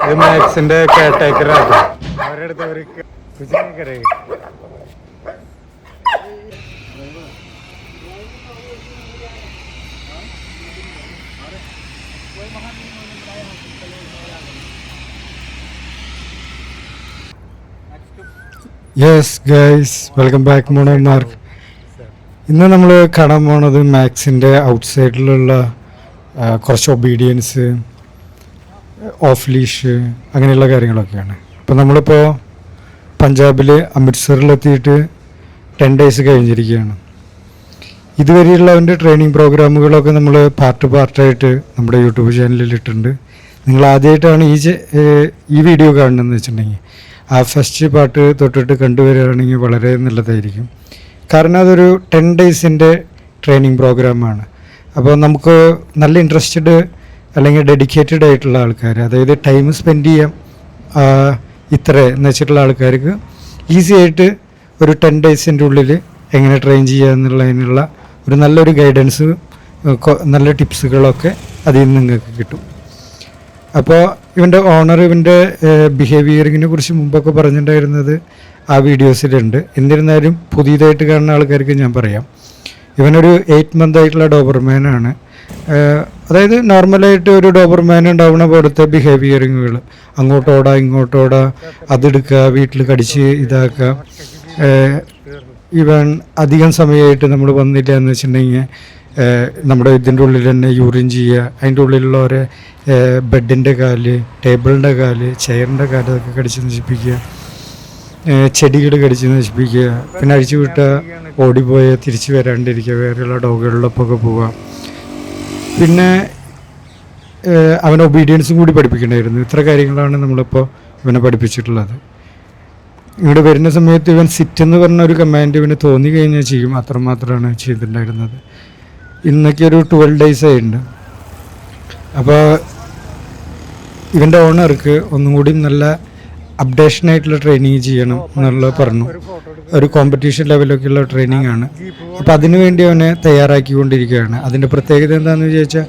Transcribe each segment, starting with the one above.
ഇത് മാക്സിന്റെ കെയർടേക്കറാണ്. അവരുടെ അടുത്ത് അവർക്ക് yes guys, welcome back mono mark. ഇന്ന് നമ്മൾ കാണാൻ പോണത് മാക്സിൻ്റെ ഔട്ട് സൈഡിലുള്ള കുറച്ച് ഒബീഡിയൻസ്, ഓഫ് ലീഷ് അങ്ങനെയുള്ള കാര്യങ്ങളൊക്കെയാണ്. അപ്പോൾ നമ്മളിപ്പോൾ പഞ്ചാബിൽ അമൃത്സറിലെത്തിയിട്ട് 10 days കഴിഞ്ഞിരിക്കുകയാണ്. ഇതുവരെയുള്ളവൻ്റെ ട്രെയിനിങ് പ്രോഗ്രാമുകളൊക്കെ നമ്മൾ പാർട്ടായിട്ട് നമ്മുടെ യൂട്യൂബ് ചാനലിൽ ഇട്ടിട്ടുണ്ട്. നിങ്ങൾ ആദ്യമായിട്ടാണ് ഈ വീഡിയോ കാണുന്നതെന്ന് വെച്ചിട്ടുണ്ടെങ്കിൽ ആ ഫസ്റ്റ് പാർട്ട് തൊട്ടിട്ട് കണ്ടുവരികയാണെങ്കിൽ വളരെ നല്ലതായിരിക്കും. കാരണം അതൊരു 10 days ട്രെയിനിങ് പ്രോഗ്രാമാണ്. അപ്പോൾ നമുക്ക് നല്ല ഇൻട്രസ്റ്റഡ് അല്ലെങ്കിൽ ഡെഡിക്കേറ്റഡ് ആയിട്ടുള്ള ആൾക്കാർ, അതായത് ടൈം സ്പെൻഡ് ചെയ്യാം ഇത്ര എന്ന് വെച്ചിട്ടുള്ള ആൾക്കാർക്ക് ഈസി ആയിട്ട് ഒരു 10 days ഉള്ളിൽ എങ്ങനെ ട്രെയിൻ ചെയ്യുക എന്നുള്ളതിനുള്ള ഒരു നല്ലൊരു ഗൈഡൻസ്, നല്ല ടിപ്സുകളൊക്കെ അതിൽ നിന്ന് നിങ്ങൾക്ക് കിട്ടും. അപ്പോൾ ഇവൻ്റെ ഓണർ ഇവൻ്റെ ബിഹേവിയറിങ്ങിനെ കുറിച്ച് മുമ്പൊക്കെ പറഞ്ഞിട്ടുണ്ടായിരുന്നത് ആ വീഡിയോസിലുണ്ട്. എന്നിരുന്നാലും പുതിയതായിട്ട് കാണുന്ന ആൾക്കാർക്ക് ഞാൻ പറയാം, ഇവനൊരു 8 month ആയിട്ടുള്ള ഡോബർമാനാണ്. അതായത് നോർമലായിട്ട് ഒരു ഡോബർമാൻ ഉണ്ടാവുന്ന പോലത്തെ ബിഹേവിയറിങ്ങുകൾ, അങ്ങോട്ടോടാ ഇങ്ങോട്ടോടാ, അതെടുക്കുക, വീട്ടിൽ കടിച്ച് ഇതാക്കുക. ഇവൻ അധികം സമയമായിട്ട് നമ്മൾ വന്നില്ല എന്ന് വെച്ചിട്ടുണ്ടെങ്കിൽ നമ്മുടെ ഇതിൻ്റെ ഉള്ളിൽ തന്നെ യൂറിൻ ചെയ്യുക, അതിൻ്റെ ഉള്ളിലുള്ള ഓരോ ബെഡിൻ്റെ കാല്, ടേബിളിൻ്റെ കാല്, ചെയറിൻ്റെ കാല് അതൊക്കെ കടിച്ച് നശിപ്പിക്കുക, ചെടികൾ കടിച്ച് നശിപ്പിക്കുക, പിന്നെ അഴിച്ചു വിട്ടാൽ ഓടിപ്പോയ തിരിച്ച് വരാണ്ടിരിക്കുക, വേറെയുള്ള ഡോഗുകളിലൊപ്പൊക്കെ പോവുക. പിന്നെ അവനെ ഒബീഡിയൻസും കൂടി പഠിപ്പിക്കണമായിരുന്നു. ഇത്ര കാര്യങ്ങളാണ് നമ്മളിപ്പോൾ ഇവനെ പഠിപ്പിച്ചിട്ടുള്ളത്. ഇവിടെ വരുന്ന സമയത്ത് ഇവൻ സിറ്റ് എന്ന് പറഞ്ഞ ഒരു കമാൻഡ് ഇവന് തോന്നി കഴിഞ്ഞാൽ ചെയ്യും, അത്രമാത്രമാണ് ചെയ്തിട്ടുണ്ടായിരുന്നത്. ഇന്നൊക്കെ ഒരു 12 days ആയിട്ടുണ്ട്. അപ്പോൾ ഇവൻ്റെ ഓണർക്ക് ഒന്നും കൂടി നല്ല അപ്ഡേഷനായിട്ടുള്ള ട്രെയിനിങ് ചെയ്യണം എന്നുള്ളത് പറഞ്ഞു. ഒരു കോമ്പറ്റീഷൻ ലെവലൊക്കെയുള്ള ട്രെയിനിങ് ആണ്. അപ്പോൾ അതിനു വേണ്ടി അവനെ തയ്യാറാക്കിക്കൊണ്ടിരിക്കുകയാണ്. അതിൻ്റെ പ്രത്യേകത എന്താണെന്ന് ചോദിച്ചാൽ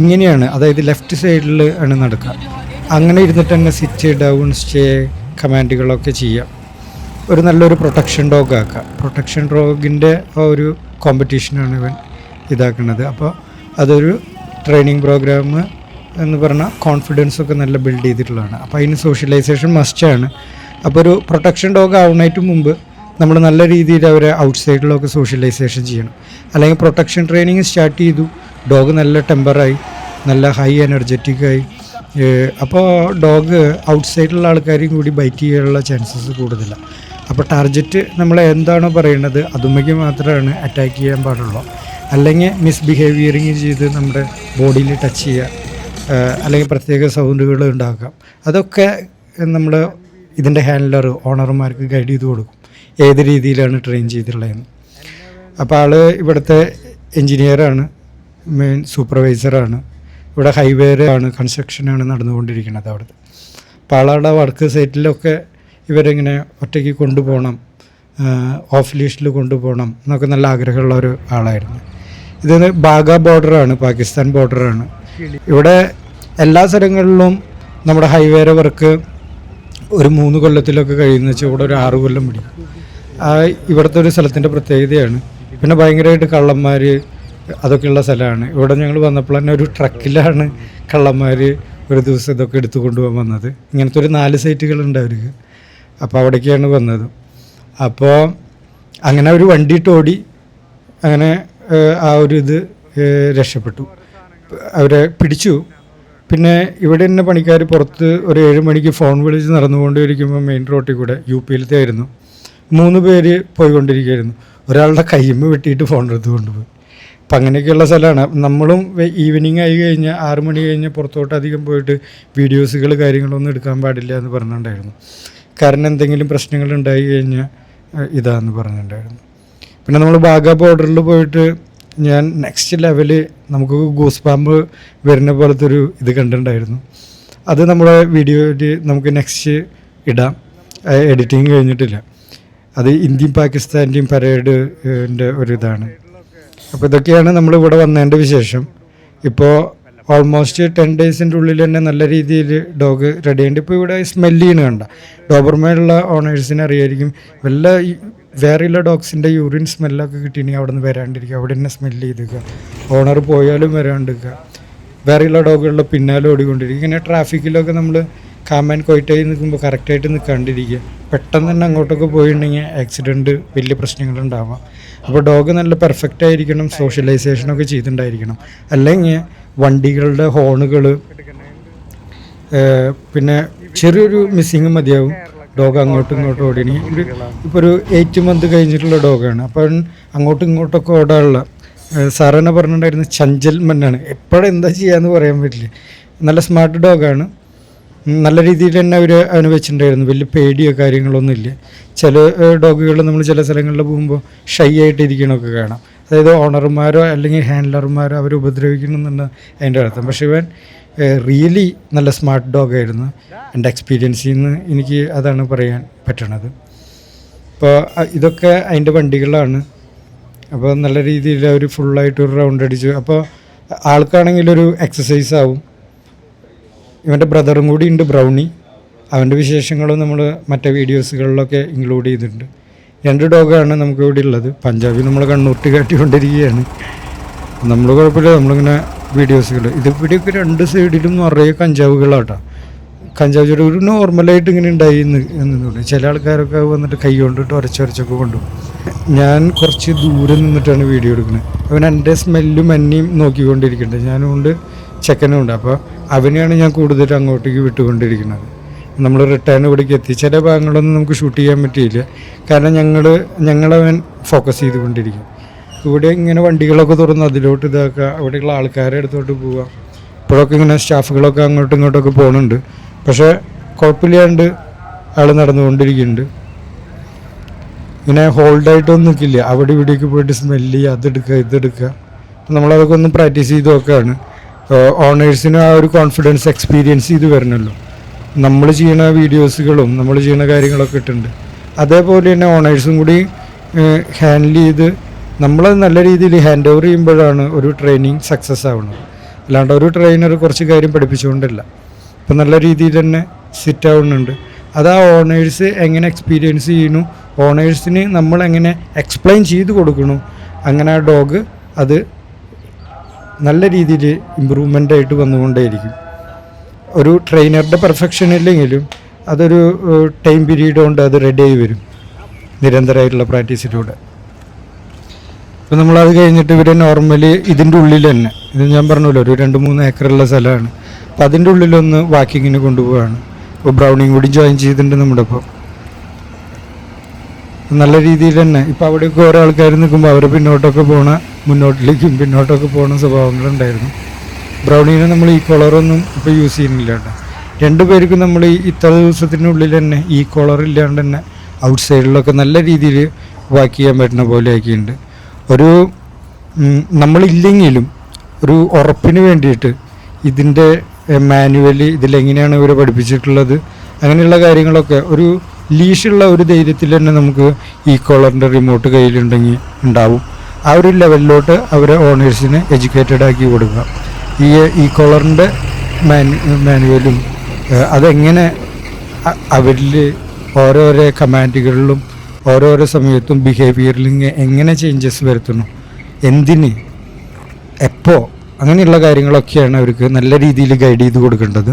ഇങ്ങനെയാണ്, അതായത് ലെഫ്റ്റ് സൈഡിൽ ആണ് നടക്കുക. അങ്ങനെ ഇരുന്നിട്ട് തന്നെ സിറ്റ്, ഡൗൺ, സ്റ്റേ കമാൻഡുകളൊക്കെ ചെയ്യാം. ഒരു നല്ലൊരു പ്രൊട്ടക്ഷൻ ഡോഗ് ആക്കുക. പ്രൊട്ടക്ഷൻ ഡോഗിൻ്റെ ആ ഒരു കോമ്പറ്റീഷനാണ് ഇവൻ ഇതാക്കുന്നത്. അപ്പോൾ അതൊരു ട്രെയിനിങ് പ്രോഗ്രാം എന്ന് പറഞ്ഞാൽ കോൺഫിഡൻസൊക്കെ നല്ല ബിൽഡ് ചെയ്തിട്ടുള്ളതാണ്. അപ്പോൾ അതിന് സോഷ്യലൈസേഷൻ മസ്റ്റാണ്. അപ്പോൾ ഒരു പ്രൊട്ടക്ഷൻ ഡോഗ് ആവുന്നതിന് മുമ്പ് നമ്മൾ നല്ല രീതിയിൽ അവരെ ഔട്ട് സൈഡിലൊക്കെ സോഷ്യലൈസേഷൻ ചെയ്യണം. അല്ലെങ്കിൽ പ്രൊട്ടക്ഷൻ ട്രെയിനിങ് സ്റ്റാർട്ട് ചെയ്തു, ഡോഗ് നല്ല ടെമ്പറായി, നല്ല ഹൈ എനർജറ്റിക്കായി, അപ്പോൾ ഡോഗ് ഔട്ട് സൈഡിലുള്ള ആൾക്കാരെയും കൂടി ബൈറ്റ് ചെയ്യാനുള്ള ചാൻസസ് കൂടുതലാണ്. അപ്പോൾ ടാർഗറ്റ് നമ്മൾ എന്താണോ പറയുന്നത് അതുമ്മയ്ക്ക് മാത്രമാണ് അറ്റാക്ക് ചെയ്യാൻ പാടുള്ളൂ. അല്ലെങ്കിൽ മിസ്ബിഹേവിയറിങ് ചെയ്ത് നമ്മുടെ ബോഡിയിൽ ടച്ച് ചെയ്യുക, അല്ലെങ്കിൽ പ്രത്യേക സൗണ്ടുകൾ ഉണ്ടാക്കാം. അതൊക്കെ നമ്മൾ ഇതിൻ്റെ ഹാൻഡലർ, ഓണർമാർക്ക് ഗൈഡ് ചെയ്ത് കൊടുക്കും ഏത് രീതിയിലാണ് ട്രെയിൻ ചെയ്തിട്ടുള്ളതെന്ന്. അപ്പോൾ ആൾ ഇവിടുത്തെ എൻജിനീയറാണ്, മെയിൻ സൂപ്പർവൈസറാണ്. ഇവിടെ ഹൈവേയിലാണ്, കൺസ്ട്രക്ഷനാണ് നടന്നുകൊണ്ടിരിക്കുന്നത് അവിടുത്തെ. അപ്പോൾ ആളുടെ വർക്ക് സൈറ്റിലൊക്കെ ഇവരെങ്ങനെ ഒറ്റയ്ക്ക് കൊണ്ടുപോകണം, ഓഫ് ലീഷിൽ കൊണ്ടുപോകണം എന്നൊക്കെ നല്ല ആഗ്രഹമുള്ള ഒരു ആളായിരുന്നു. ഇത് ബാഗ ബോർഡറാണ്, പാകിസ്ഥാൻ ബോർഡറാണ്. ഇവിടെ എല്ലാ സ്ഥലങ്ങളിലും നമ്മുടെ ഹൈവേയുടെ വർക്ക് ഒരു 3 കൊല്ലത്തിലൊക്കെ കഴിയുന്ന വെച്ചാൽ ഇവിടെ ഒരു 6 കൊല്ലം പിടിക്കും. ഇവിടുത്തെ ഒരു സ്ഥലത്തിൻ്റെ പ്രത്യേകതയാണ്. പിന്നെ ഭയങ്കരമായിട്ട് കള്ളന്മാർ അതൊക്കെയുള്ള സ്ഥലമാണ്. ഇവിടെ ഞങ്ങൾ വന്നപ്പോൾ തന്നെ ഒരു ട്രക്കിലാണ് കള്ളന്മാർ ഒരു ദിവസം ഇതൊക്കെ എടുത്തു കൊണ്ടുപോകാൻ വന്നത്. ഇങ്ങനത്തെ ഒരു 4 സൈറ്റുകളുണ്ട് അവർക്ക്. അപ്പോൾ അവിടേക്കാണ് വന്നത്. അപ്പോൾ അങ്ങനെ ഒരു വണ്ടിയിട്ട് ഓടി അങ്ങനെ ആ ഒരു ഇത് രക്ഷപ്പെട്ടു, അവരെ പിടിച്ചു. പിന്നെ ഇവിടെ തന്നെ പണിക്കാർ പുറത്ത് ഒരു 7 മണിക്ക് ഫോൺ വിളിച്ച് നടന്നുകൊണ്ടിരിക്കുമ്പോൾ മെയിൻ റോട്ടിൽ കൂടെ, UP-യിലത്തെ ആയിരുന്നു, 3 പേര് പോയിക്കൊണ്ടിരിക്കുകയായിരുന്നു. ഒരാളുടെ കയ്യുമ്മ വെട്ടിയിട്ട് ഫോൺ എടുത്ത് കൊണ്ടുപോയി. അപ്പം അങ്ങനെയൊക്കെയുള്ള സ്ഥലമാണ്. നമ്മളും ഈവനിങ് ആയി കഴിഞ്ഞാൽ 6 മണി കഴിഞ്ഞാൽ പുറത്തോട്ട് അധികം പോയിട്ട് വീഡിയോസുകൾ കാര്യങ്ങളൊന്നും എടുക്കാൻ പാടില്ല എന്ന് പറഞ്ഞിട്ടുണ്ടായിരുന്നു. കാരണം എന്തെങ്കിലും പ്രശ്നങ്ങൾ ഉണ്ടായി കഴിഞ്ഞാൽ ഇതാന്ന് പറഞ്ഞിട്ടുണ്ടായിരുന്നു. പിന്നെ നമ്മൾ ബാഗ ബോർഡറിൽ പോയിട്ട് ഞാൻ നെക്സ്റ്റ് ലെവല് നമുക്ക് ഗൂസ് പാമ്പ് വരുന്ന പോലത്തെ ഒരു ഇത് കണ്ടിട്ടുണ്ടായിരുന്നു. അത് നമ്മുടെ വീഡിയോയിൽ നമുക്ക് നെക്സ്റ്റ് ഇടാം, എഡിറ്റിങ് കഴിഞ്ഞിട്ടില്ല. അത് ഇന്ത്യയും പാകിസ്ഥാൻ്റെയും പരേഡിൻ്റെ ഒരു ഇതാണ്. അപ്പോൾ ഇതൊക്കെയാണ് നമ്മളിവിടെ വന്നതിൻ്റെ വിശേഷം. ഇപ്പോൾ ഓൾമോസ്റ്റ് 10 ഡേയ്സിൻ്റെ ഉള്ളിൽ തന്നെ നല്ല രീതിയിൽ ഡോഗ് റെഡി ആയിട്ട് ഇപ്പോൾ ഇവിടെ സ്മെല്ല് ചെയ്യണ കണ്ട ഡോബർമാനുള്ള ഓണേഴ്സിനെ അറിയായിരിക്കും വേറെയുള്ള ഡോഗ്സിൻ്റെ യൂറിൻ സ്മെല്ലൊക്കെ കിട്ടിയിട്ടുണ്ടെങ്കിൽ അവിടെ നിന്ന് വരാണ്ടിരിക്കുക, അവിടെ തന്നെ സ്മെല്ല് ചെയ്തിരിക്കുക, ഓണർ പോയാലും വരാണ്ടിരിക്കുക, വേറെയുള്ള ഡോഗുകളുടെ പിന്നാലെ ഓടിക്കൊണ്ടിരിക്കുക. ഇങ്ങനെ ട്രാഫിക്കിലൊക്കെ നമ്മൾ കാം ആൻഡ് ക്വൈറ്റായി നിൽക്കുമ്പോൾ കറക്റ്റായിട്ട് നിൽക്കാണ്ടിരിക്കുക, പെട്ടെന്ന് തന്നെ അങ്ങോട്ടൊക്കെ പോയിട്ടുണ്ടെങ്കിൽ ആക്സിഡൻറ്റ് വലിയ പ്രശ്നങ്ങളുണ്ടാവാം. അപ്പോൾ ഡോഗ് നല്ല പെർഫെക്റ്റ് ആയിരിക്കണം, സോഷ്യലൈസേഷനൊക്കെ ചെയ്തിട്ടുണ്ടായിരിക്കണം. അല്ലെങ്കിൽ വണ്ടികളുടെ ഹോണുകൾ പിന്നെ ചെറിയൊരു മിസ്സിങ് മതിയാവും ഡോഗ് അങ്ങോട്ടും ഇങ്ങോട്ടും ഓടിനി. ഇപ്പോൾ ഒരു 8 മന്ത് കഴിഞ്ഞിട്ടുള്ള ഡോഗാണ്. അപ്പം അങ്ങോട്ടും ഇങ്ങോട്ടൊക്കെ ഓടാനുള്ള സാറെന്നെ പറഞ്ഞിട്ടുണ്ടായിരുന്നു ചഞ്ചൽ മന്നാണ്, എപ്പോഴും എന്താ ചെയ്യാന്ന് പറയാൻ പറ്റില്ല. നല്ല സ്മാർട്ട് ഡോഗാണ്, നല്ല രീതിയിൽ തന്നെ അവന് വെച്ചിട്ടുണ്ടായിരുന്നു, വലിയ പേടിയോ കാര്യങ്ങളൊന്നും ഇല്ല. ചില ഡോഗുകൾ നമ്മൾ ചില സ്ഥലങ്ങളിൽ പോകുമ്പോൾ ഷൈ ആയിട്ടിരിക്കണമൊക്കെ കാണാം, അതായത് ഓണർമാരോ അല്ലെങ്കിൽ ഹാൻഡലർമാരോ അവർ ഉപദ്രവിക്കണമെന്നാണ് അതിൻ്റെ അർത്ഥം. പക്ഷേ ഇവൻ റിയലി നല്ല സ്മാർട്ട് ഡോഗായിരുന്നു. എൻ്റെ എക്സ്പീരിയൻസിൽ നിന്ന് എനിക്ക് അതാണ് പറയാൻ പറ്റണത്. അപ്പോൾ ഇതൊക്കെ അതിൻ്റെ വണ്ടികളാണ്. അപ്പോൾ നല്ല രീതിയിൽ അവർ ഫുള്ളായിട്ടൊരു റൗണ്ട് അടിച്ചു. അപ്പോൾ ആൾക്കാണെങ്കിലൊരു എക്സസൈസ് ആവും. ഇവൻ്റെ ബ്രദറും കൂടി ഉണ്ട് ബ്രൗണി, അവൻ്റെ വിശേഷങ്ങളും നമ്മൾ മറ്റേ വീഡിയോസുകളിലൊക്കെ ഇൻക്ലൂഡ് ചെയ്തിട്ടുണ്ട്. 2 ഡോഗാണ് നമുക്ക് ഇവിടെ ഉള്ളത്. പഞ്ചാബി നമ്മൾ കണ്ണൂർട്ടി കാട്ടിക്കൊണ്ടിരിക്കുകയാണ്. നമ്മൾ കുഴപ്പമില്ല, നമ്മളിങ്ങനെ വീഡിയോസുകൾ ഇതിവിടെയൊക്കെ 2 സൈഡിലും നിറയെ കഞ്ചാവുകളാട്ടോ. കഞ്ചാവ് ചെടി ഒരു നോർമലായിട്ട് ഇങ്ങനെ ഉണ്ടായി എന്നുണ്ട്. ചില ആൾക്കാരൊക്കെ വന്നിട്ട് കൈ കൊണ്ടിട്ട് ഉരച്ചൊക്കെ കൊണ്ടുപോകും. ഞാൻ കുറച്ച് ദൂരെ നിന്നിട്ടാണ് വീഡിയോ എടുക്കുന്നത്. അവൻ എൻ്റെ സ്മെല്ലും എന്നെയും നോക്കിക്കൊണ്ടിരിക്കുന്നുണ്ട്, ഞാനുമുണ്ട് ചെക്കനുമുണ്ട്. അപ്പോൾ അവനെയാണ് ഞാൻ കൂടുതൽ അങ്ങോട്ടേക്ക് വിട്ടുകൊണ്ടിരിക്കുന്നത്. നമ്മൾ റിട്ടേൺ ഇവിടേക്ക് എത്തി. ചില ഭാഗങ്ങളൊന്നും നമുക്ക് ഷൂട്ട് ചെയ്യാൻ പറ്റിയില്ല, കാരണം ഞങ്ങളവൻ ഫോക്കസ് ചെയ്തുകൊണ്ടിരിക്കും. ഇവിടെ ഇങ്ങനെ വണ്ടികളൊക്കെ തുറന്ന് അതിലോട്ട് ഇതാക്കുക, അവിടെയുള്ള ആൾക്കാരെ അടുത്തോട്ട് പോവുക. ഇപ്പോഴൊക്കെ ഇങ്ങനെ സ്റ്റാഫുകളൊക്കെ അങ്ങോട്ടും ഇങ്ങോട്ടൊക്കെ പോകുന്നുണ്ട്, പക്ഷേ കുഴപ്പമില്ലാണ്ട് ആൾ നടന്നുകൊണ്ടിരിക്കുന്നുണ്ട്. ഇങ്ങനെ ഹോൾഡായിട്ടൊന്നും നിൽക്കില്ല, അവിടെ ഇവിടേക്ക് പോയിട്ട് സ്മെല്ല് ചെയ്യുക, അതെടുക്കുക ഇതെടുക്കുക. നമ്മളതൊക്കെ ഒന്ന് പ്രാക്ടീസ് ചെയ്ത് നോക്കുകയാണ്. ഓണേഴ്സിന് ആ ഒരു കോൺഫിഡൻസ് എക്സ്പീരിയൻസ് ചെയ്ത് വരണമല്ലോ. നമ്മൾ ചെയ്യുന്ന വീഡിയോസുകളും നമ്മൾ ചെയ്യുന്ന കാര്യങ്ങളൊക്കെ ഇട്ടുണ്ട്, അതേപോലെ തന്നെ ഓണേഴ്സും കൂടി ഹാൻഡിൽ ചെയ്ത് നമ്മൾ നല്ല രീതിയിൽ ഹാൻഡ് ഓവർ ചെയ്യുമ്പോഴാണ് ഒരു ട്രെയിനിങ് സക്സസ് ആവുന്നത്. അല്ലാണ്ട് ഒരു ട്രെയിനർ കുറച്ച് കാര്യം പഠിപ്പിച്ചുകൊണ്ടില്ല. ഇപ്പം നല്ല രീതിയിൽ തന്നെ സിറ്റ് ആവുന്നുണ്ട്. അത് ആ ഓണേഴ്സ് എങ്ങനെ എക്സ്പീരിയൻസ് ചെയ്യുന്നു, ഓണേഴ്സിന് നമ്മളെങ്ങനെ എക്സ്പ്ലെയിൻ ചെയ്ത് കൊടുക്കണം, അങ്ങനെ ആ ഡോഗ് അത് നല്ല രീതിയിൽ ഇമ്പ്രൂവ്മെൻ്റ് ആയിട്ട് വന്നുകൊണ്ടേയിരിക്കും. ഒരു ട്രെയിനറുടെ പെർഫെക്ഷൻ ഇല്ലെങ്കിലും അതൊരു ടൈം പീരീഡ് കൊണ്ട് അത് റെഡി ആയി വരും നിരന്തരമായിട്ടുള്ള പ്രാക്ടീസിലൂടെ. അപ്പോൾ നമ്മളത് കഴിഞ്ഞിട്ട് ഇവർ നോർമലി ഇതിൻ്റെ ഉള്ളിൽ തന്നെ, ഇത് ഞാൻ പറഞ്ഞല്ലോ ഒരു 2-3 ഏക്കറുള്ള സ്ഥലമാണ്. അപ്പോൾ അതിൻ്റെ ഉള്ളിലൊന്ന് വാക്കിങ്ങിന് കൊണ്ടുപോവുകയാണ്. അപ്പോൾ ബ്രൗണിങ് കൂടി ജോയിൻ ചെയ്തിട്ടുണ്ട് നമ്മുടെ ഇപ്പോൾ. നല്ല രീതിയിൽ തന്നെ ഇപ്പോൾ അവിടെയൊക്കെ ഓരോ ആൾക്കാർ നിൽക്കുമ്പോൾ അവർ മുന്നോട്ടിലേക്കും പിന്നോട്ടൊക്കെ പോകുന്ന സ്വഭാവങ്ങളുണ്ടായിരുന്നു. ബ്രൗണീനെ നമ്മൾ ഈ കോളറൊന്നും ഇപ്പോൾ യൂസ് ചെയ്യുന്നില്ല കേട്ടോ. 2 പേർക്കും നമ്മൾ ഇത്ര ദിവസത്തിനുള്ളിൽ തന്നെ ഈ കോളർ ഇല്ലാണ്ട് തന്നെ ഔട്ട് സൈഡിലൊക്കെ നല്ല രീതിയിൽ വാക്ക് ചെയ്യാൻ പറ്റുന്ന പോലെ ആക്കിയിട്ടുണ്ട്. ഒരു നമ്മളില്ലെങ്കിലും ഒരു ഉറപ്പിന് വേണ്ടിയിട്ട് ഇതിൻ്റെ മാനുവലി ഇതിലെങ്ങനെയാണ് ഇവർ പഠിപ്പിച്ചിട്ടുള്ളത്, അങ്ങനെയുള്ള കാര്യങ്ങളൊക്കെ ഒരു ലീഷുള്ള ഒരു ധൈര്യത്തിൽ തന്നെ നമുക്ക് ഈ കോളറിൻ്റെ റിമോട്ട് കയ്യിലുണ്ടെങ്കിൽ ഉണ്ടാവും. ആ ഒരു ലെവലിലോട്ട് അവരെ ഓണേഴ്സിനെ എഡ്യൂക്കേറ്റഡ് ആക്കി കൊടുക്കുക. ഈ കോളറിൻ്റെ മാനുവലും അതെങ്ങനെ അവരിൽ ഓരോരോ കമാൻഡുകളിലും ഓരോരോ സമയത്തും ബിഹേവിയറിൽ എങ്ങനെ ചേഞ്ചസ് വരുത്തുന്നു, എന്തിന്, എപ്പോൾ, അങ്ങനെയുള്ള കാര്യങ്ങളൊക്കെയാണ് അവർക്ക് നല്ല രീതിയിൽ ഗൈഡ് ചെയ്ത് കൊടുക്കേണ്ടത്.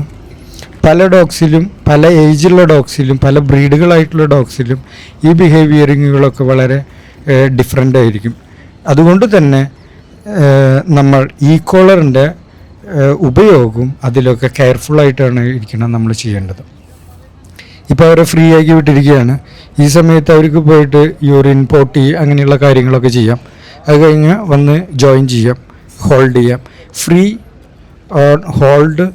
പല ഡോഗ്സിലും പല ഏജുള്ള ഡോഗ്സിലും പല ബ്രീഡുകളായിട്ടുള്ള ഡോഗ്സിലും ഈ ബിഹേവിയറിങ്ങുകളൊക്കെ വളരെ ഡിഫറെൻ്റ് ആയിരിക്കും. അതുകൊണ്ട് തന്നെ നമ്മൾ ഈ കോളറിൻ്റെ ഉപയോഗവും അതിലൊക്കെ കെയർഫുള്ളായിട്ടാണ് ഇരിക്കണം നമ്മൾ ചെയ്യേണ്ടത്. ഇപ്പോൾ അവരെ ഫ്രീ ആക്കി വിട്ടിരിക്കുകയാണ്. ഈ സമയത്ത് അവർക്ക് പോയിട്ട് യൂറിൻ പോട്ടി അങ്ങനെയുള്ള കാര്യങ്ങളൊക്കെ ചെയ്യാം. അത് കഴിഞ്ഞ് വന്ന് ജോയിൻ ചെയ്യാം, ഹോൾഡ് ചെയ്യാം. Free on hold,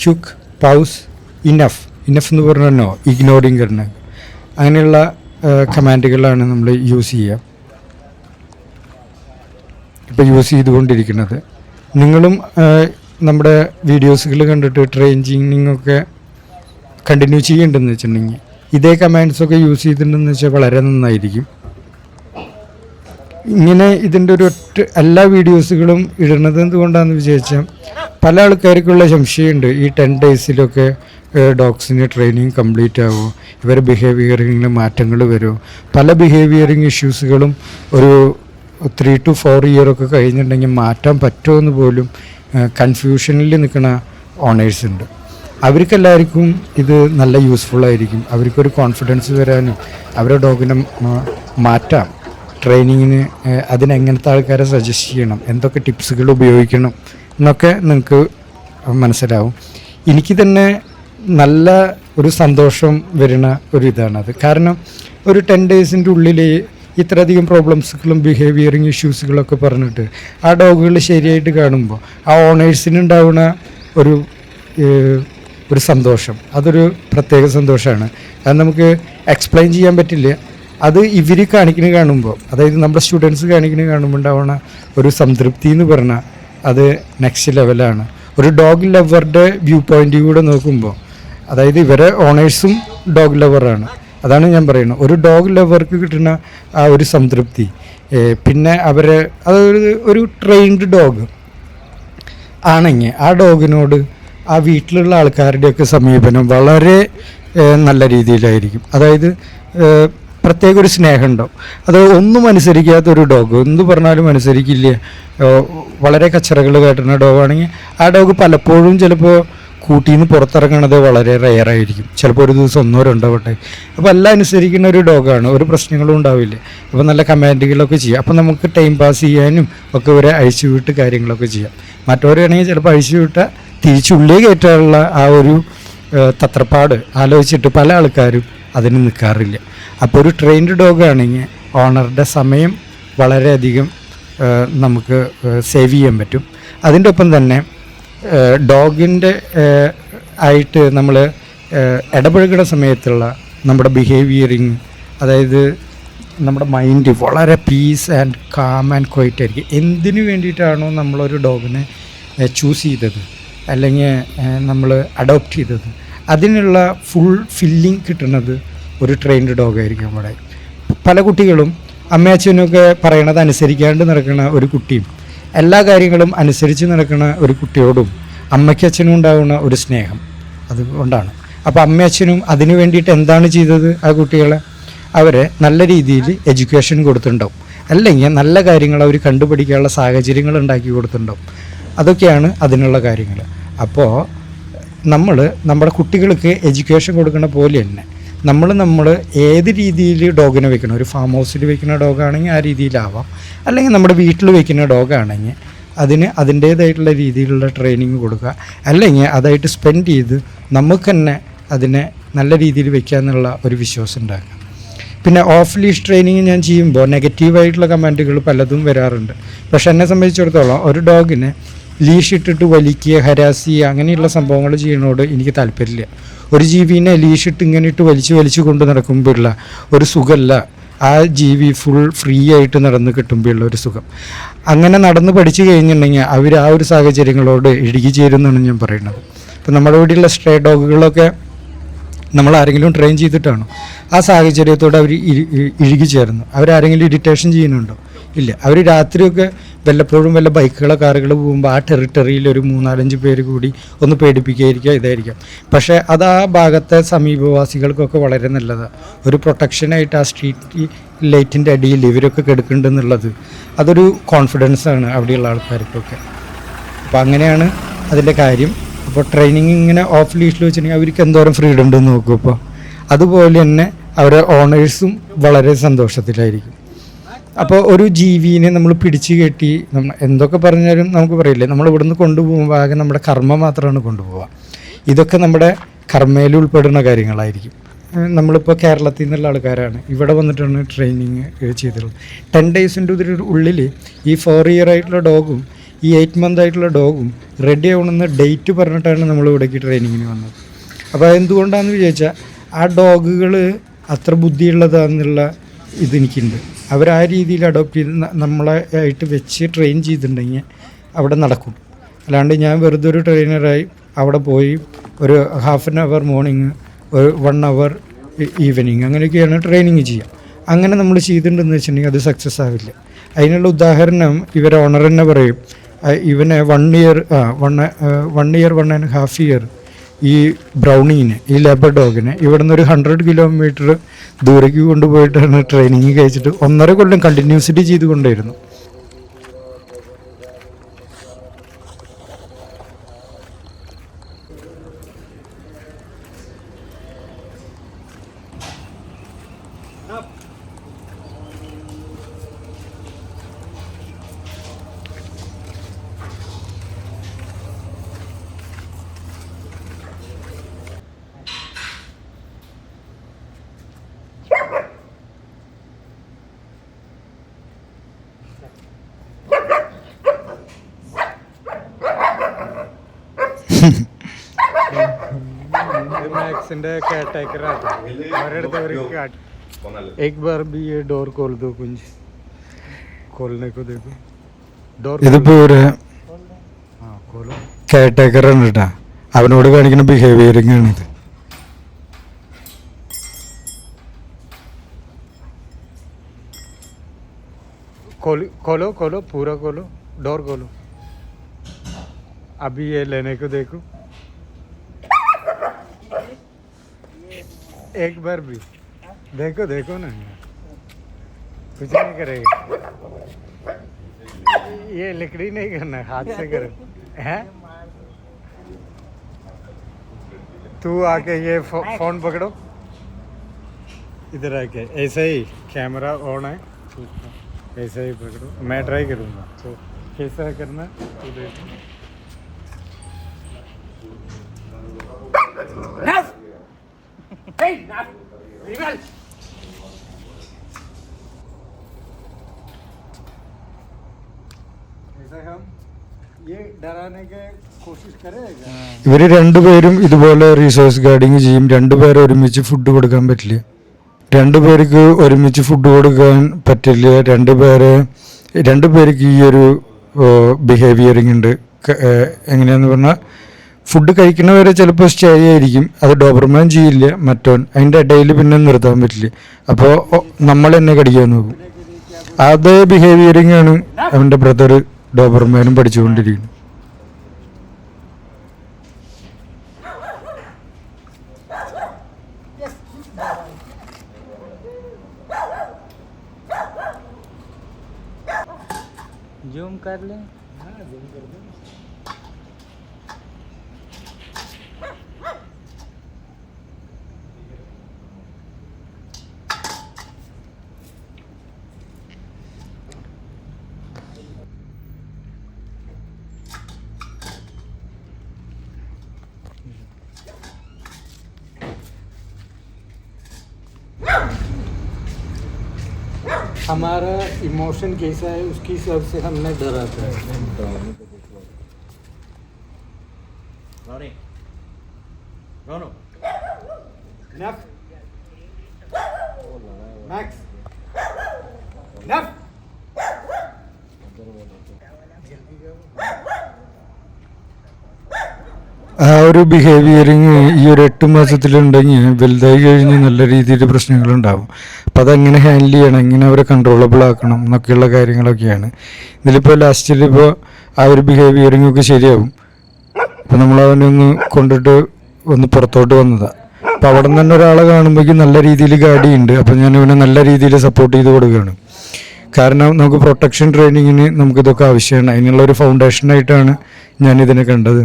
quick, pause, enough എന്ന് പറഞ്ഞോ, ഇഗ്നോറിങ് കരണ, അങ്ങനെയുള്ള കമാൻഡുകളാണ് നമ്മൾ യൂസ് ചെയ്യുക, ഇപ്പോൾ യൂസ് ചെയ്തുകൊണ്ടിരിക്കുന്നത്. നിങ്ങളും നമ്മുടെ വീഡിയോസുകൾ കണ്ടിട്ട് ട്രെയിനിങ്ങൊക്കെ കണ്ടിന്യൂ ചെയ്യേണ്ടതെന്ന് വെച്ചിട്ടുണ്ടെങ്കിൽ ഇതേ കമാൻഡ്സൊക്കെ യൂസ് ചെയ്തിട്ടുണ്ടെന്ന് വെച്ചാൽ വളരെ നന്നായിരിക്കും. ഇങ്ങനെ ഇതിൻ്റെ ഒരു എല്ലാ വീഡിയോസുകളും ഇടുന്നത് എന്തുകൊണ്ടാണെന്ന് വിചാരിച്ചാൽ പല ആൾക്കാർക്കുള്ള സംശയമുണ്ട് ഈ 10 ഡേയ്സിലൊക്കെ ഡോഗ്സിന് ട്രെയിനിങ് കംപ്ലീറ്റ് ആവുമോ, ഇവരെ ബിഹേവിയറിങ്ങിൽ മാറ്റങ്ങൾ വരുമോ. പല ബിഹേവിയറിങ് ഇഷ്യൂസുകളും ഒരു 3 to 4 ഇയറൊക്കെ കഴിഞ്ഞിട്ടുണ്ടെങ്കിൽ മാറ്റാൻ പറ്റുമോ എന്ന് പോലും കൺഫ്യൂഷനിൽ നിൽക്കുന്ന ഓണേഴ്സ് ഉണ്ട്. അവർക്കെല്ലാവർക്കും ഇത് നല്ല യൂസ്ഫുള്ളായിരിക്കും. അവർക്കൊരു കോൺഫിഡൻസ് വരാനും അവരുടെ ഡോഗിനെ മാറ്റാം, ട്രെയിനിങ്ങിന് അതിനെങ്ങനത്തെ ആൾക്കാരെ സജസ്റ്റ് ചെയ്യണം, എന്തൊക്കെ ടിപ്സുകൾ ഉപയോഗിക്കണം എന്നൊക്കെ നിങ്ങൾക്ക് മനസ്സിലാവും. എനിക്ക് തന്നെ നല്ല ഒരു സന്തോഷം വരുന്ന ഒരു ഇതാണത്. കാരണം ഒരു 10 ഡേയ്സിൻ്റെ ഉള്ളിൽ ഇത്രയധികം പ്രോബ്ലംസുകളും ബിഹേവിയറിങ് ഇഷ്യൂസുകളൊക്കെ പറഞ്ഞിട്ട് ആ ഡോഗുകൾ ശരിയായിട്ട് കാണുമ്പോൾ ആ ഓണേഴ്സിനുണ്ടാവുന്ന ഒരു സന്തോഷം, അതൊരു പ്രത്യേക സന്തോഷമാണ്. അത് നമുക്ക് എക്സ്പ്ലെയിൻ ചെയ്യാൻ പറ്റില്ല. അത് ഇവർ കാണിക്കുന്നത് കാണുമ്പോൾ, അതായത് നമ്മുടെ സ്റ്റുഡൻസ് കാണിക്കുന്നത് കാണുമ്പോൾ ഉണ്ടാവുന്ന ഒരു സംതൃപ്തി എന്ന് പറഞ്ഞാൽ അത് നെക്സ്റ്റ് ലെവലാണ്. ഒരു ഡോഗ് ലവറുടെ വ്യൂ പോയിൻ്റ് കൂടെ നോക്കുമ്പോൾ, അതായത് ഇവരെ ഓണേഴ്സും ഡോഗ് ലവറാണ്. അതാണ് ഞാൻ പറയുന്നത്. ഒരു ഡോഗ് ലവർക്ക് കിട്ടുന്ന ആ ഒരു സംതൃപ്തി, പിന്നെ ഒരു ട്രെയിൻഡ് ഡോഗ് ആണെങ്കിൽ ആ ഡോഗിനോട് ആ വീട്ടിലുള്ള ആൾക്കാരുടെയൊക്കെ സമീപനം വളരെ നല്ല രീതിയിലായിരിക്കും. അതായത് പ്രത്യേക ഒരു സ്നേഹം ഉണ്ടാവും. അത് ഒന്നും അനുസരിക്കാത്തൊരു ഡോഗ്, എന്ത് പറഞ്ഞാലും അനുസരിക്കില്ല, വളരെ കച്ചറകൾ കാട്ടുന്ന ഡോഗാണെങ്കിൽ ആ ഡോഗ് പലപ്പോഴും ചിലപ്പോൾ കൂട്ടിൽ നിന്ന് പുറത്തിറങ്ങണത് വളരെ റെയറായിരിക്കും. ചിലപ്പോൾ ഒരു ദിവസം 1-2 വട്ടം. അപ്പോൾ എല്ലാം അനുസരിക്കുന്ന ഒരു ഡോഗാണ്, ഒരു പ്രശ്നങ്ങളും ഉണ്ടാവില്ല. അപ്പോൾ നല്ല കമാൻഡുകളൊക്കെ ചെയ്യാം. അപ്പോൾ നമുക്ക് ടൈം പാസ് ചെയ്യാനും ഒക്കെ ഇവരെ അഴിച്ചു വിട്ട് കാര്യങ്ങളൊക്കെ ചെയ്യാം. മറ്റവരാണെങ്കിൽ ചിലപ്പോൾ അഴിച്ചു വിട്ടാൽ തിരിച്ചുള്ളിൽ കയറ്റാനുള്ള ആ ഒരു തത്രപ്പാട് ആലോചിച്ചിട്ട് പല ആൾക്കാരും അതിന് നിൽക്കാറില്ല. അപ്പോൾ ഒരു ട്രെയിൻഡ് ഡോഗ് ആണെങ്കിൽ ഓണറുടെ സമയം വളരെയധികം നമുക്ക് സേവ് ചെയ്യാൻ പറ്റും. അതിൻ്റെ ഒപ്പം തന്നെ ഡോഗിൻ്റെ ആയിട്ട് നമ്മൾ ഇടപഴകുന്ന സമയത്തുള്ള നമ്മുടെ ബിഹേവിയറിങ്, അതായത് നമ്മുടെ മൈൻഡ് വളരെ piece and calm and quiet ആയിരിക്കും. എന്തിനു വേണ്ടിയിട്ടാണോ നമ്മളൊരു ഡോഗിനെ ചൂസ് ചെയ്തത് അല്ലെങ്കിൽ നമ്മൾ അഡോപ്റ്റ് ചെയ്തത്, അതിനുള്ള ഫുൾ ഫില്ലിങ് കിട്ടുന്നത് ഒരു ട്രെയിൻഡ് ഡോഗായിരിക്കും. നമ്മുടെ പല കുട്ടികളും അമ്മയച്ഛനൊക്കെ പറയണത് അനുസരിക്കാണ്ട് നടക്കുന്ന ഒരു കുട്ടിയും എല്ലാ കാര്യങ്ങളും അനുസരിച്ച് നടക്കുന്ന ഒരു കുട്ടിയോടും അമ്മയ്ക്കച്ഛനും ഉണ്ടാകുന്ന ഒരു സ്നേഹം അതുകൊണ്ടാണ്. അപ്പോൾ അമ്മയച്ഛനും അതിനു വേണ്ടിയിട്ട് എന്താണ് ചെയ്തത്, ആ കുട്ടികളെ അവരെ നല്ല രീതിയിൽ എഡ്യൂക്കേഷൻ കൊടുത്തിട്ടുണ്ടാവും, അല്ലെങ്കിൽ നല്ല കാര്യങ്ങൾ അവർ കണ്ടുപിടിക്കാനുള്ള സാഹചര്യങ്ങൾ ഉണ്ടാക്കി കൊടുത്തിട്ടുണ്ടാവും. അതൊക്കെയാണ് അതിനുള്ള കാര്യങ്ങൾ. അപ്പോൾ നമ്മുടെ കുട്ടികൾക്ക് എഡ്യൂക്കേഷൻ കൊടുക്കുന്ന പോലെ തന്നെ നമ്മൾ ഏത് രീതിയിൽ ഡോഗിനെ വെക്കണം, ഒരു ഫാം ഹൗസിൽ വെക്കുന്ന ഡോഗാണെങ്കിൽ ആ രീതിയിലാവാം, അല്ലെങ്കിൽ നമ്മുടെ വീട്ടിൽ വെക്കുന്ന ഡോഗാണെങ്കിൽ അതിന് അതിൻ്റേതായിട്ടുള്ള രീതിയിലുള്ള ട്രെയിനിങ് കൊടുക്കുക, അല്ലെങ്കിൽ അതായിട്ട് സ്പെൻഡ് ചെയ്ത് നമുക്ക് തന്നെ അതിനെ നല്ല രീതിയിൽ വെക്കാമെന്നുള്ള ഒരു വിശ്വാസം ഉണ്ടാക്കുക. പിന്നെ ഓഫ് ലീഷ് ട്രെയിനിങ് ഞാൻ ചെയ്യുമ്പോൾ നെഗറ്റീവായിട്ടുള്ള കമൻറ്റുകൾ പലതും വരാറുണ്ട്. പക്ഷെ എന്നെ സംബന്ധിച്ചിടത്തോളം ഒരു ഡോഗിനെ ലീഷ് ഇട്ടിട്ട് വലിക്കുക, ഹരാസ് ചെയ്യുക, അങ്ങനെയുള്ള സംഭവങ്ങൾ ചെയ്യുന്നതോട് എനിക്ക് താല്പര്യമില്ല. ഒരു ജീവിനെ ലീഷിട്ട് ഇങ്ങനെ ഇട്ട് വലിച്ചു കൊണ്ട് നടക്കുമ്പോഴുള്ള ഒരു സുഖമല്ല ആ ജീവി ഫുൾ ഫ്രീ ആയിട്ട് നടന്ന് കിട്ടുമ്പോഴുള്ള ഒരു സുഖം. അങ്ങനെ നടന്ന് പഠിച്ചു കഴിഞ്ഞിട്ടുണ്ടെങ്കിൽ അവർ ആ ഒരു സാഹചര്യങ്ങളോട് ഇഴുകി ചേരുമെന്നാണ് ഞാൻ പറയുന്നത്. ഇപ്പം നമ്മുടെ ഇവിടെയുള്ള സ്ട്രേ ഡോഗുകളൊക്കെ നമ്മൾ ആരെങ്കിലും ട്രെയിൻ ചെയ്തിട്ടാണോ ആ സാഹചര്യത്തോട് അവർ ഇഴുകി ചേർന്നു. അവരാരെങ്കിലും ഇറിറ്റേഷൻ ചെയ്യുന്നുണ്ടോ? ഇല്ല. അവർ രാത്രിയൊക്കെ വല്ലപ്പോഴും വല്ല ബൈക്കുകളോ കാറുകളോ പോകുമ്പോൾ ആ ടെറിട്ടറിയിൽ ഒരു 3-4-5 പേര് കൂടി ഒന്ന് പേടിപ്പിക്കാതിരിക്കുക, ഇതായിരിക്കാം. പക്ഷേ അത് ആ ഭാഗത്തെ സമീപവാസികൾക്കൊക്കെ വളരെ നല്ലതാണ്. ഒരു പ്രൊട്ടക്ഷനായിട്ട് ആ സ്ട്രീറ്റ് ലൈറ്റിൻ്റെ അടിയിൽ ഇവരൊക്കെ കിടക്കുന്നുണ്ടെന്നുള്ളത് അതൊരു കോൺഫിഡൻസാണ് അവിടെയുള്ള ആൾക്കാർക്കൊക്കെ. അപ്പോൾ അങ്ങനെയാണ് അതിൻ്റെ കാര്യം. അപ്പോൾ ട്രെയിനിങ് ഇങ്ങനെ ഓഫ് ലീഷിൽ വെച്ചിട്ടുണ്ടെങ്കിൽ അവർക്ക് എന്തോരം ഫ്രീഡം ഉണ്ടെന്ന് നോക്കും. അപ്പോൾ അതുപോലെ തന്നെ അവരുടെ ഓണേഴ്സും വളരെ സന്തോഷത്തിലായിരിക്കും. അപ്പോൾ ഒരു ജീവിനെ നമ്മൾ പിടിച്ചു കെട്ടി നമ്മൾ എന്തൊക്കെ പറഞ്ഞാലും നമുക്ക് പറയില്ലേ, നമ്മൾ ഇവിടുന്ന് കൊണ്ടുപോകുമ്പോൾ ആകെ നമ്മുടെ കർമ്മ മാത്രമാണ് കൊണ്ടുപോവുക. ഇതൊക്കെ നമ്മുടെ കർമ്മയിൽ ഉൾപ്പെടുന്ന കാര്യങ്ങളായിരിക്കും. നമ്മളിപ്പോൾ കേരളത്തിൽ നിന്നുള്ള ആൾക്കാരാണ്, ഇവിടെ വന്നിട്ടാണ് ട്രെയിനിങ് ചെയ്തിട്ടുള്ളത്. 10 ഡേയ്സിൻ്റെ ഉള്ളിൽ ഈ 4 ഇയർ ആയിട്ടുള്ള ഡോഗും ഈ 8 മന്ത് ആയിട്ടുള്ള ഡോഗും റെഡി ആവണമെന്ന് ഡേറ്റ് പറഞ്ഞിട്ടാണ് നമ്മൾ ഇവിടേക്ക് ട്രെയിനിങ്ങിന് വന്നത്. അപ്പോൾ അതെന്തുകൊണ്ടാണെന്ന് വിചാരിച്ചാൽ ആ ഡോഗുകൾ അത്ര ബുദ്ധിയുള്ളതാണെന്നുള്ള ഇതെനിക്കുണ്ട്. അവരാ രീതിയിൽ അഡോപ്റ്റ് ചെയ്ത് നമ്മളെ ആയിട്ട് വെച്ച് ട്രെയിൻ ചെയ്തിട്ടുണ്ടെങ്കിൽ അവിടെ നടക്കും. അല്ലാണ്ട് ഞാൻ വെറുതെ ഒരു ട്രെയിനറായി അവിടെ പോയി ഒരു ½ an hour മോർണിംഗ്, ഒരു 1 hour ഈവനിങ്, അങ്ങനെയൊക്കെയാണ് ട്രെയിനിങ് ചെയ്യുക. അങ്ങനെ നമ്മൾ ചെയ്തിട്ടുണ്ടെന്ന് വെച്ചിട്ടുണ്ടെങ്കിൽ അത് സക്സസ് ആവില്ല. അതിനുള്ള ഉദാഹരണം ഇവരെ ഓണർ തന്നെ പറയും. ഇവനെ 1.5 ഇയർ ഈ ബ്രൗണീനെ, ഈ ലേബർ ഡോഗിനെ ഇവിടെ നിന്ന് ഒരു 100 കിലോമീറ്റർ ദൂരേക്ക് കൊണ്ടുപോയിട്ടാണ് ട്രെയിനിങ് കഴിച്ചിട്ട് 1.5 കൊല്ലം കണ്ടിന്യൂസ്ലി ചെയ്തുകൊണ്ടായിരുന്നു. मैक्सिंडे केयरटेकर आता एक बार भी ये डोर खोल दो कुंज खोलने को देखो डोर ഇതിപ്പോ ഒരു കെയർടേക്കർ ആണ് കേട്ടാ. അവനോട് കാണിക്കുന്ന ബിഹേവിയറിംഗ് ആണിത്. खोलो खोलो पूरा खोलो डोर खोलो. अभी ये लेने को देखो एक बार भी देखो देखो ना कुछ नहीं करेगा. ये लकड़ी नहीं करना, हाथ से करो है. तू आके ये फोन पकड़ो इधर आके, ऐसे ही कैमरा ऑन है, ऐसे ही पकड़ो. मैं ट्राई करूँगा तो कैसा करना तो देखो. ഇവർ രണ്ടുപേരും ഇതുപോലെ റിസോഴ്സ് ഗാർഡിങ് ചെയ്യും. രണ്ടുപേരും ഒരുമിച്ച് ഫുഡ് കൊടുക്കാൻ പറ്റില്ല. രണ്ടുപേർക്ക് ഒരുമിച്ച് ഫുഡ് കൊടുക്കാൻ പറ്റില്ല. രണ്ടുപേർക്ക് ഈ ഒരു ബിഹേവിയറിംഗ് ഉണ്ട്. എങ്ങനെയാന്ന് പറഞ്ഞാൽ ഫുഡ് കഴിക്കുന്നവരെ ചിലപ്പോൾ സ്റ്റേ ആയിരിക്കും, അത് ഡോബർമാൻ ചെയ്യില്ല മറ്റോൻ. അതിൻ്റെ ഇടയിൽ പിന്നെ നിർത്താൻ പറ്റില്ല. അപ്പോൾ നമ്മൾ തന്നെ കടിക്കാൻ നോക്കും. അതേ ബിഹേവിയറിംഗ് ആണ് അവൻ്റെ ബ്രദർ ഡോബർമാനും പഠിച്ചുകൊണ്ടിരിക്കുന്നത്. जूम कर ले. हमारा इमोशन कैसा है उसकी हिसाब से हमने डराता है. ആ ഒരു ബിഹേവിയറിങ് ഈ ഒരു 8 മാസത്തിലുണ്ടെങ്കിൽ വലുതായി കഴിഞ്ഞ് നല്ല രീതിയിൽ പ്രശ്നങ്ങളുണ്ടാകും. അപ്പോൾ അതെങ്ങനെ ഹാൻഡിൽ ചെയ്യണം, എങ്ങനെ അവരെ കൺട്രോളബിൾ ആക്കണം എന്നൊക്കെയുള്ള കാര്യങ്ങളൊക്കെയാണ്. ഇതിലിപ്പോൾ ലാസ്റ്റിലിപ്പോൾ ആ ഒരു ബിഹേവിയറിങ് ഒക്കെ ശരിയാവും. അപ്പോൾ നമ്മളവനൊന്ന് കൊണ്ടിട്ട് ഒന്ന് പുറത്തോട്ട് വന്നതാണ്. അപ്പോൾ അവിടെ നിന്ന് തന്നെ ഒരാളെ കാണുമ്പോഴേക്കും നല്ല രീതിയിൽ ഗാഡിയുണ്ട്. അപ്പോൾ ഞാൻ ഇവനെ നല്ല രീതിയിൽ സപ്പോർട്ട് ചെയ്ത് കൊടുക്കുകയാണ്. കാരണം നമുക്ക് പ്രൊട്ടക്ഷൻ ട്രെയിനിങ്ങിന് നമുക്കിതൊക്കെ ആവശ്യമാണ്. അതിനുള്ളൊരു ഫൗണ്ടേഷനായിട്ടാണ് ഞാനിതിനെ കണ്ടത്.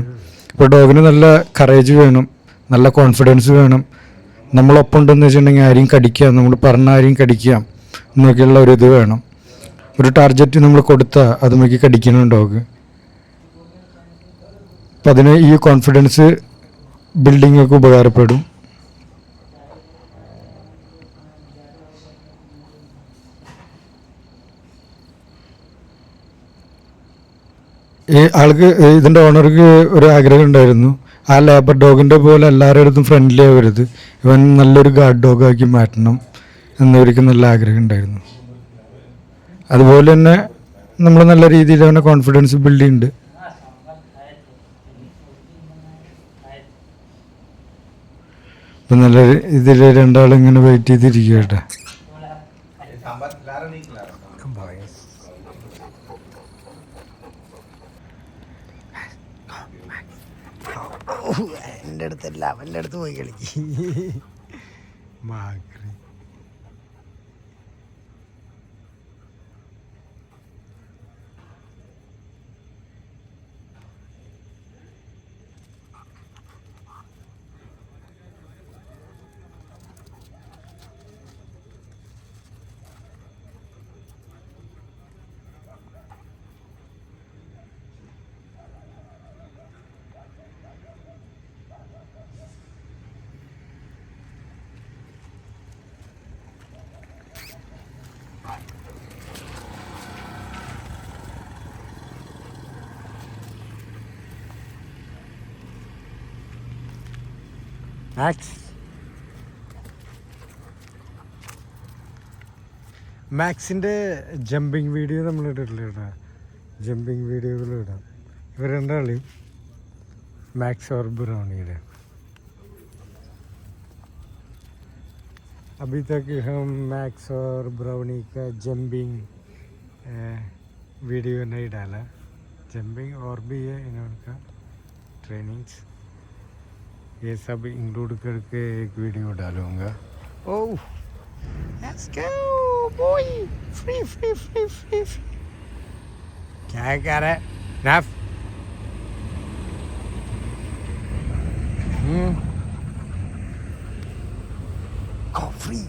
ഇപ്പോൾ ഡോഗിന് നല്ല കറേജ് വേണം, നല്ല കോൺഫിഡൻസ് വേണം. നമ്മളൊപ്പം ഉണ്ടെന്ന് വെച്ചിട്ടുണ്ടെങ്കിൽ ആരെയും കടിക്കാം, നമ്മൾ പറഞ്ഞ ആരെയും കടിക്കാം എന്നൊക്കെയുള്ള ഒരു ഇത് വേണം. ഒരു ടാർഗറ്റ് നമ്മൾ കൊടുത്താൽ അത് നോക്കി കടിക്കണം ഡോഗ്. അപ്പം അതിന് ഈ കോൺഫിഡൻസ് ബിൽഡിംഗ് ഒക്കെ ഉപകാരപ്പെടും. ഈ ആൾക്ക് ഇതിൻ്റെ ഓണർക്ക് ഒരു ആഗ്രഹം ഉണ്ടായിരുന്നു, ആ ലേബർ ഡോഗിൻ്റെ പോലെ എല്ലാവരുടെ അടുത്തും ഫ്രണ്ട്ലി ആവരുത്, ഇവൻ നല്ലൊരു ഗാർഡ് ഡോഗാക്കി മാറ്റണം എന്നവർക്ക് നല്ല ആഗ്രഹം ഉണ്ടായിരുന്നു. അതുപോലെ തന്നെ നമ്മൾ നല്ല രീതിയിൽ അവനെ കോൺഫിഡൻസ് ബിൽഡ് ചെയ്യുന്നുണ്ട്. ഇപ്പം നല്ല ഇതിൽ രണ്ടാളിങ്ങനെ വെയിറ്റ് ചെയ്തിരിക്കുക കേട്ടോ. Boys. എൻ്റെ അടുത്തല്ല അവൻ്റെ അടുത്ത് പോയി കളിക്ക് മാക്രി. മാക്സിൻ്റെ ജമ്പിങ് വീഡിയോ നമ്മൾ ഇട്ടിട്ടില്ല കേട്ടോ. ജമ്പിങ് വീഡിയോകൾ ഇടാം. ഇവർ രണ്ടാളെയും मैक्स और ब्राउनी है। अभी तक हम मैक्स और ब्राउनी का जंपिंग वीडियो नहीं डाला। जंपिंग और भी है इनका ट्रेनिंग्स, ये सब इंक्लूड करके एक वीडियो डालूँगा। ओह let's go boy, free free free free free. क्या कर रहा है नफ? Go free.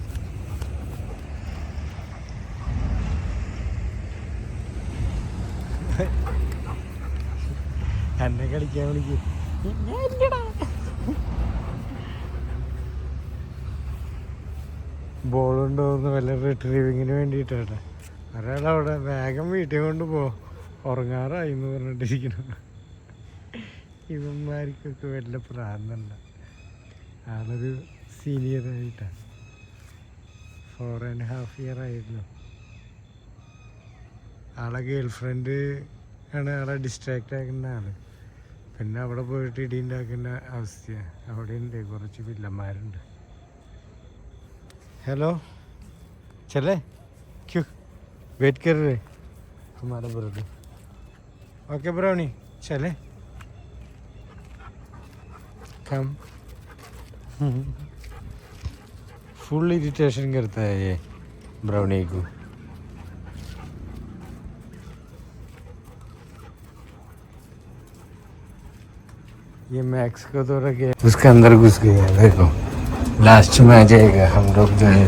എന്നെ കളിക്കാൻ വിളിക്കും. ബോളുണ്ടോന്ന് വല്ല റിട്രീവിങ്ങിന് വേണ്ടിയിട്ടാണ്. ഒരാളവിടെ വേഗം വീട്ടിൽ കൊണ്ട് പോ, ഉറങ്ങാറായി എന്ന് പറഞ്ഞിട്ടിരിക്കണം. ഇവന്മാർക്കൊക്കെ വല്ല പ്രാന്തല്ല. ആളൊരു സീനിയറായിട്ടാണ്, 4.5 year ആയിരുന്നു. ആളെ ഗേൾ ഫ്രണ്ട് ആണ് ആളെ ഡിസ്ട്രാക്റ്റ് ആക്കുന്ന ആള്. പിന്നെ അവിടെ പോയിട്ട് ഇടി ഉണ്ടാക്കുന്ന അവസ്ഥയാണ്. അവിടെ ഉണ്ട് കുറച്ച് വില്ലന്മാരുണ്ട്. हेलो चले क्यों वेट कर रहे हमारा ब्रदर? ओके ब्राउनी चले कम। फुल इरिटेशन करता है ये ब्राउनी को। ये मैक्स को तो रखे उसके अंदर घुस गया। देखो लास्ट में आ जाएगा। हम लोग जो है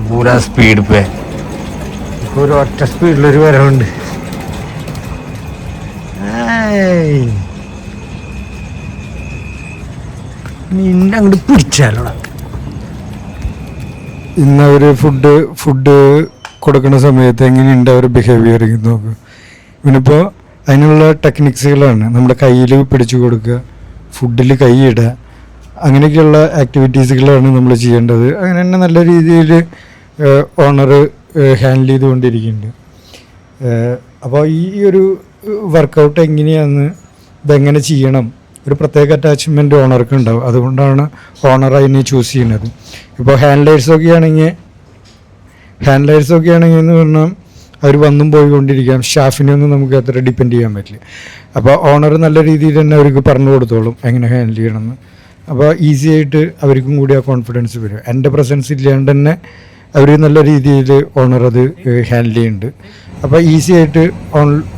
पूरा स्पीड पे, पूरा ഒറ്റ സ്പീഡിലൊരു വരവുണ്ട്. നിന്നെ അങ്ങോട്ട് പിടിച്ചാലോടാ. ഇന്ന് അവർ ഫുഡ് കൊടുക്കുന്ന സമയത്ത് എങ്ങനെയുണ്ട് അവർ ബിഹേവിയർ നോക്കുക. പിന്നിപ്പോൾ അതിനുള്ള ടെക്നിക്സുകളാണ്. നമ്മുടെ കയ്യിൽ പിടിച്ചു കൊടുക്കുക, ഫുഡിൽ കൈയിടുക, അങ്ങനെയൊക്കെയുള്ള ആക്ടിവിറ്റീസുകളാണ് നമ്മൾ ചെയ്യേണ്ടത്. അങ്ങനെ തന്നെ നല്ല രീതിയിൽ ഓണർ ഹാൻഡിൽ ചെയ്തുകൊണ്ടിരിക്കുന്നുണ്ട്. അപ്പോൾ ഈ ഒരു വർക്കൗട്ട് എങ്ങനെയാണെന്ന്, ഇതെങ്ങനെ ചെയ്യണം, ഒരു പ്രത്യേക അറ്റാച്ച്മെൻറ്റ് ഓണർക്ക് ഉണ്ടാവും. അതുകൊണ്ടാണ് ഓണർ അതിനെ ചൂസ് ചെയ്യുന്നത്. ഇപ്പോൾ ഹാൻഡ്ലൈറ്റ്സൊക്കെ ആണെങ്കിൽ എന്ന് പറഞ്ഞാൽ അവർ വന്നും പോയിക്കൊണ്ടിരിക്കാം. സ്റ്റാഫിനെ ഒന്നും നമുക്ക് അത്ര ഡിപ്പെൻഡ് ചെയ്യാൻ പറ്റില്ല. അപ്പോൾ ഓണർ നല്ല രീതിയിൽ തന്നെ അവർക്ക് പറഞ്ഞു കൊടുത്തോളും എങ്ങനെ ഹാൻഡിൽ ചെയ്യണമെന്ന്. അപ്പോൾ ഈസി ആയിട്ട് അവർക്കും കൂടി ആ കോൺഫിഡൻസ് വരും. എൻ്റെ പ്രസൻസ് ഇല്ലാണ്ട് തന്നെ അവർ നല്ല രീതിയിൽ ഓണർ അത് ഹാൻഡിൽ ചെയ്യുന്നുണ്ട്. അപ്പോൾ ഈസി ആയിട്ട്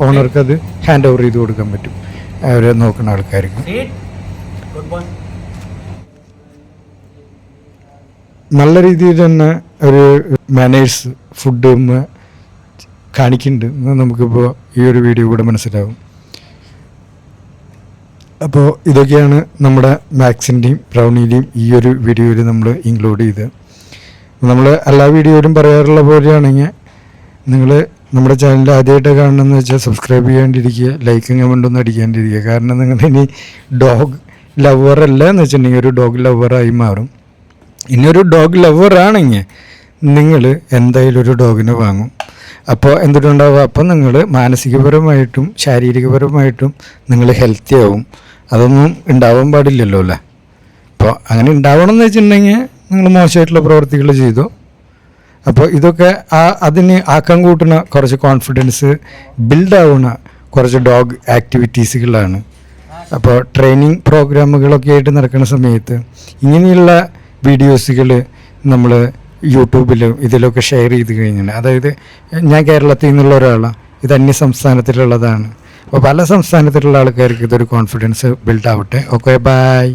ഓണർക്ക് അത് ഹാൻഡ് ഓവർ ചെയ്ത് കൊടുക്കാൻ പറ്റും അവരെ നോക്കുന്ന ആൾക്കാർക്ക്. നല്ല രീതിയിൽ തന്നെ ഒരു മാനേഴ്സ് ഫുഡ് കാണിക്കുന്നുണ്ട്. നമുക്കിപ്പോൾ ഈ ഒരു വീഡിയോ കൂടെ മനസ്സിലാവും. അപ്പോൾ ഇതൊക്കെയാണ് നമ്മുടെ മാക്സിൻ്റെയും ബ്രൗണിയുടെയും ഈ ഒരു വീഡിയോയിൽ നമ്മൾ ഇൻക്ലൂഡ് ചെയ്ത്. നമ്മൾ എല്ലാ വീഡിയോയിലും പറയാറുള്ള പോലെയാണെങ്കിൽ നിങ്ങൾ നമ്മുടെ ചാനൽ ആദ്യമായിട്ട് കാണണമെന്ന് വെച്ചാൽ സബ്സ്ക്രൈബ് ചെയ്യാണ്ടിരിക്കുക, ലൈക്കും കമൻറ്റൊന്നും അടിക്കാണ്ടിരിക്കുക. കാരണം നിങ്ങൾ ഇനി ഡോഗ് ലവർ അല്ല എന്ന് വെച്ചിട്ടുണ്ടെങ്കിൽ ഒരു ഡോഗ് ലവറായി മാറും. ഇനി ഒരു ഡോഗ് ലവറാണെങ്കിൽ നിങ്ങൾ എന്തായാലും ഒരു ഡോഗിനെ വാങ്ങും. അപ്പോൾ എന്തുണ്ടാവുക, അപ്പോൾ നിങ്ങൾ മാനസികപരമായിട്ടും ശാരീരികപരമായിട്ടും നിങ്ങൾ ഹെൽത്തി ആവും. അതൊന്നും ഉണ്ടാവാൻ പാടില്ലല്ലോ അല്ലേ. അപ്പോൾ അങ്ങനെ ഉണ്ടാവണം എന്ന് വെച്ചിട്ടുണ്ടെങ്കിൽ നിങ്ങൾ മോശമായിട്ടുള്ള പ്രവർത്തികൾ ചെയ്തോ, അപ്പോൾ ഇതൊക്കെ അതിന് ആക്കാൻ കൂട്ടുന്ന കുറച്ച് കോൺഫിഡൻസ് ബിൽഡാവുന്ന കുറച്ച് ഡോഗ് ആക്ടിവിറ്റീസുകളാണ്. അപ്പോൾ ട്രെയിനിങ് പ്രോഗ്രാമുകളൊക്കെ ആയിട്ട് നടക്കുന്ന സമയത്ത് ഇങ്ങനെയുള്ള വീഡിയോസുകൾ നമ്മൾ യൂട്യൂബിലും ഇതിലൊക്കെ ഷെയർ ചെയ്ത് കഴിഞ്ഞാൽ, അതായത് ഞാൻ കേരളത്തിൽ നിന്നുള്ള ഒരാളാണ്, ഇത് അന്യ സംസ്ഥാനത്തിലുള്ളതാണ്, അപ്പോൾ പല സംസ്ഥാനത്തിലുള്ള ആൾക്കാർക്ക് ഇതൊരു കോൺഫിഡൻസ് ബിൽഡ് ആവട്ടെ. Okay, by.